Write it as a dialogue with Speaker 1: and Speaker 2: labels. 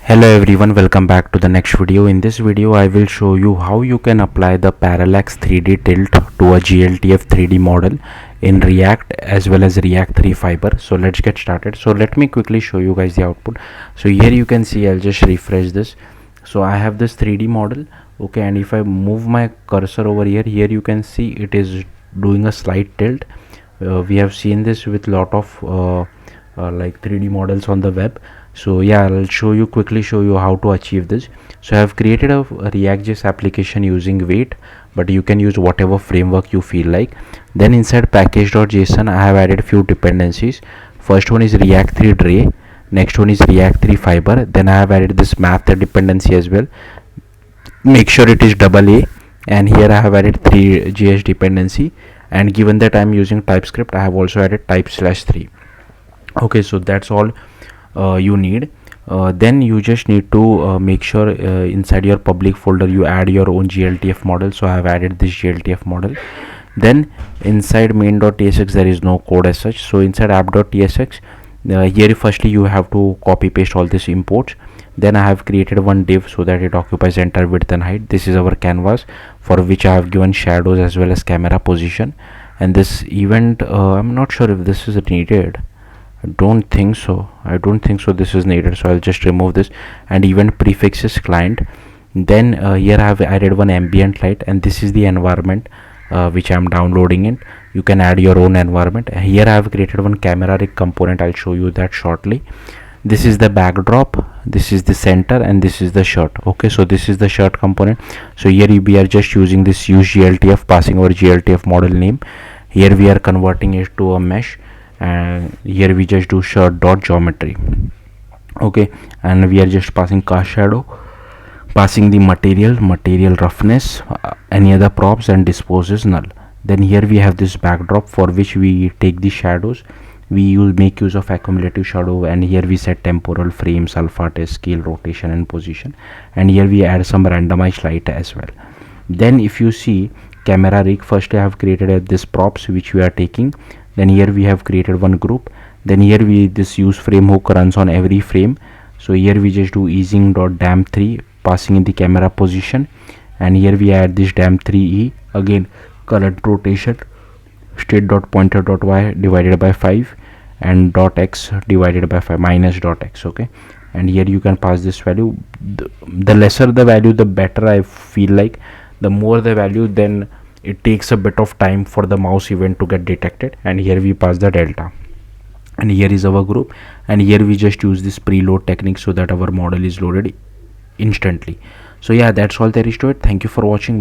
Speaker 1: Hello everyone, welcome back to the next video. In this video I will show you how you can apply the parallax 3D tilt to a GLTF 3D model in React as well as React 3 Fiber. So let's get started. So let me quickly show you guys the output. So here you can see, I'll just refresh this. So I have this 3D model, okay, and if I move my cursor over here, you can see it is doing a slight tilt. We have seen this with lot of like 3D models on the web. So yeah, I'll quickly show you how to achieve this. So I have created a React.js application using Wait, but you can use whatever framework you feel like. Then inside package.json I have added few dependencies. First one is React 3 Dray, next one is React 3 Fiber. Then I have added this math dependency as well. Make sure it is AA, and here I have added ThreeJS dependency, and given that I am using TypeScript, I have also added type/3. Okay, so that's all you need. Then you just need to make sure inside your public folder you add your own GLTF model. So I have added this GLTF model. Then inside main.tsx there is no code as such. So inside app.tsx, here firstly you have to copy paste all these imports. Then I have created one div so that it occupies entire width and height. This is our canvas, for which I have given shadows as well as camera position. And this event, I'm not sure if this is needed. I don't think so this is needed, so I'll just remove this. And event prefixes client. Then here I have added one ambient light, and this is the environment which I am downloading it. You can add your own environment. Here I have created one camera rig component. I'll show you that shortly. This is the backdrop, this is the center, and this is the shirt. Okay, so this is the shirt component. So here we are just using this use GLTF, passing our GLTF model name. Here we are converting it to a mesh, and here we just do shirt dot geometry. Okay, and we are just passing cast shadow, passing the material roughness, any other props, and dispose is null. Then here we have this backdrop, for which we take the shadows. We make use of accumulative shadow, and here we set temporal, frames, alpha test, scale, rotation, and position. And here we add some randomized light as well. Then if you see camera rig, first I have created this props which we are taking. Then here we have created one group. Then here this use frame hook runs on every frame. So here we just do easing.damp3, passing in the camera position, and here we add this damp3e, again current rotation, state.pointer.y divided by 5, and .x divided by 5 minus .x. Okay, and here you can pass this value. The lesser the value, the better, I feel like. The more the value, then it takes a bit of time for the mouse event to get detected. And here we pass the delta, and here is our group, and here we just use this preload technique so that our model is loaded instantly. So yeah, that's all there is to it. Thank you for watching. Bye.